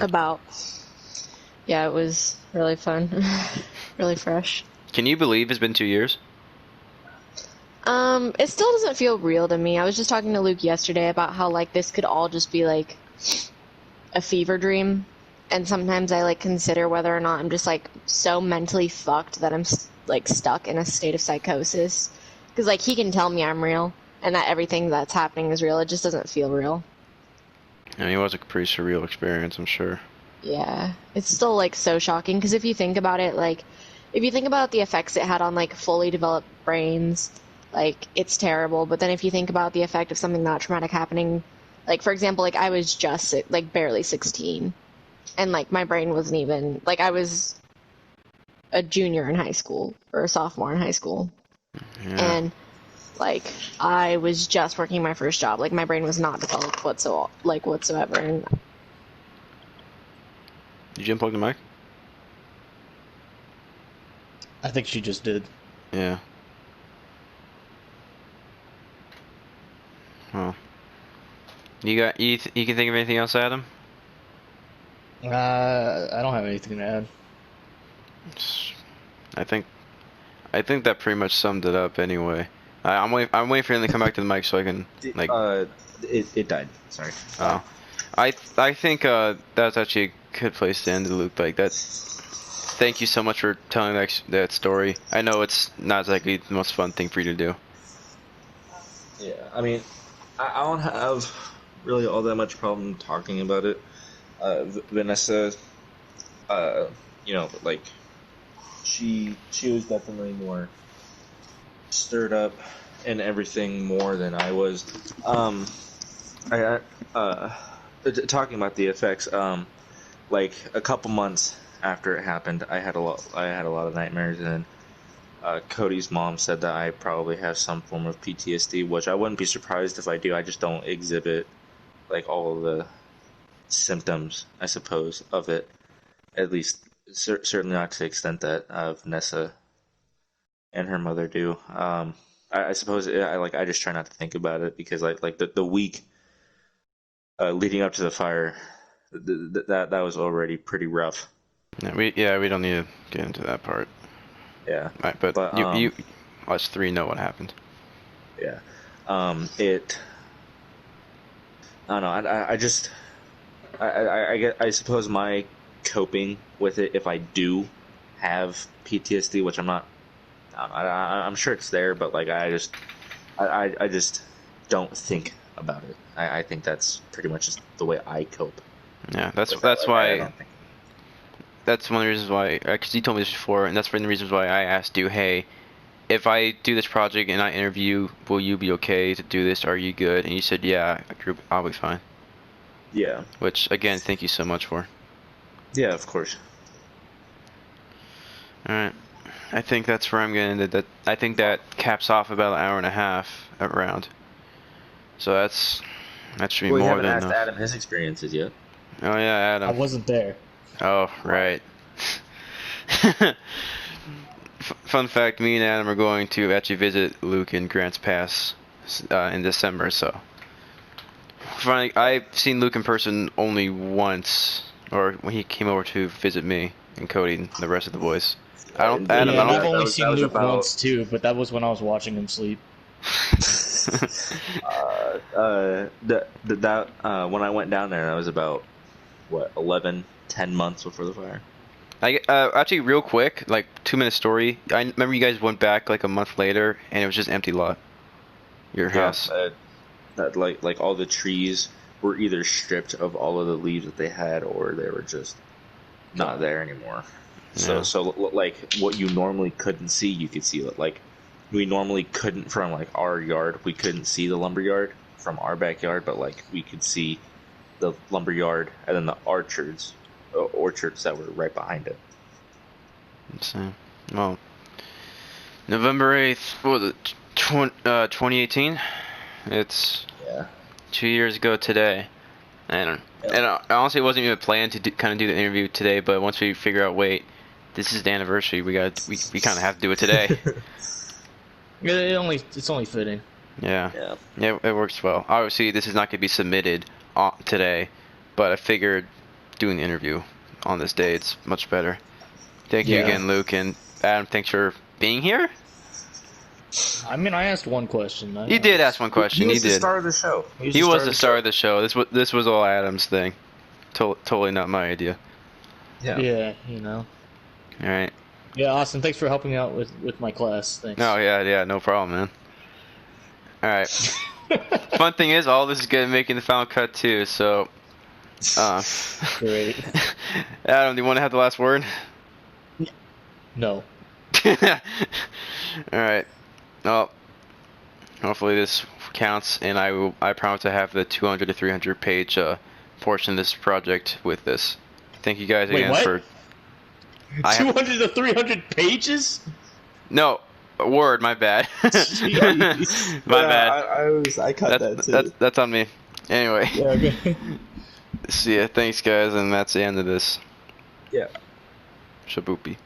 Yeah, it was really fun. Really fresh. Can you believe it's been 2 years? It still doesn't feel real to me. I was just talking to Luke yesterday about how, like, this could all just be, like, a fever dream. And sometimes I, like, consider whether or not I'm just, like, so mentally fucked that I'm, like, stuck in a state of psychosis. Because, like, he can tell me I'm real and that everything that's happening is real. It just doesn't feel real. I mean, it was a pretty surreal experience, I'm sure. Yeah. It's still, like, so shocking. Because if you think about it, like, if you think about the effects it had on, like, fully developed brains, like, it's terrible. But then if you think about the effect of something that traumatic happening, like, for example, like, I was just, like, barely 16. And, like, my brain wasn't even, like, I was a junior in high school, or a sophomore in high school. Yeah. And, like, I was just working my first job. Like, my brain was not developed whatsoever. And Did you unplug the mic? I think she just did. Yeah. Well, you can think of anything else, Adam? I don't have anything to add. I think that pretty much summed it up. Anyway, I'm waiting for him to come back to the mic so I can like. It died. Sorry. Oh, I think that's actually a good place to end it, Luke. Like that. Thank you so much for telling that story. I know it's not exactly the most fun thing for you to do. Yeah, I mean, I don't have really all that much problem talking about it. Vanessa, you know, like, she was definitely more stirred up and everything more than I was. Talking about the effects, like a couple months after it happened, I had a lot of nightmares, and Cody's mom said that I probably have some form of PTSD, which I wouldn't be surprised if I do. I just don't exhibit like all of the symptoms, I suppose, of it. At least, certainly not to the extent that Vanessa and her mother do. I suppose I just try not to think about it, because like the week leading up to the fire, that was already pretty rough. Yeah, we don't need to get into that part. Yeah. Right, but you us three know what happened. Yeah. I don't know. I suppose my coping with it, if I do have PTSD, which I'm not, I'm sure it's there, but like I just don't think about it. I think that's pretty much just the way I cope. Yeah, that's why. That's one of the reasons why, because you told me this before, and that's one of the reasons why I asked you, hey, if I do this project and I interview, will you be okay to do this? Are you good? And you said, yeah, I'll be fine. Yeah. Which, again, thank you so much for. Yeah, of course. Alright. I think that's where I'm going to end it. I think that caps off about an hour and a half around. So that should be more than enough. We haven't asked Adam his experiences yet. Oh yeah, Adam. I wasn't there. Oh, right. Fun fact, me and Adam are going to actually visit Luke in Grants Pass in December, so. Finally, I've seen Luke in person only once, or when he came over to visit me and Cody and the rest of the boys. I've only seen Luke once too, but that was when I was watching him sleep. When I went down there, that was about, 10 months before the fire. Actually, real quick, like 2-minute story. I remember you guys went back like a month later, and it was just empty lot. Your house. That like all the trees were either stripped of all of the leaves that they had, or they were just not there anymore. Yeah. So like what you normally couldn't see, you could see like we normally couldn't from like our yard. We couldn't see the lumber yard from our backyard, but like we could see the lumber yard and then the orchards that were right behind it. So, well, November 8th, what was it, 2018? It's Yeah. 2 years ago today. And honestly, it wasn't even planned to kind of do the interview today, but once we figure out, wait, this is the anniversary, we kind of have to do it today. It's only fitting. Yeah, it works well. Obviously, this is not going to be submitted today, but I figured doing the interview on this day, it's much better. Thank you again, Luke, and Adam, thanks for being here. I mean, I asked one question. You did ask one question. He was You the did. star of the show. He was the star of the show. This was all Adam's thing. Totally not my idea. Yeah, you know. All right. Yeah, Austin, thanks for helping out with my class. Thanks. Oh yeah, no problem, man. All right. Fun thing is, all this is gonna make in the final cut too. So, Great. Adam, do you want to have the last word? No. All right. Well, hopefully this counts, and I promise to have the 200 to 300 page portion of this project with this. Thank you guys again for. 200 to 300 pages? No, a word. My bad. My bad. I cut that too. That's on me. Anyway. Yeah, okay. See ya. Thanks, guys, and that's the end of this. Yeah. Shaboopy.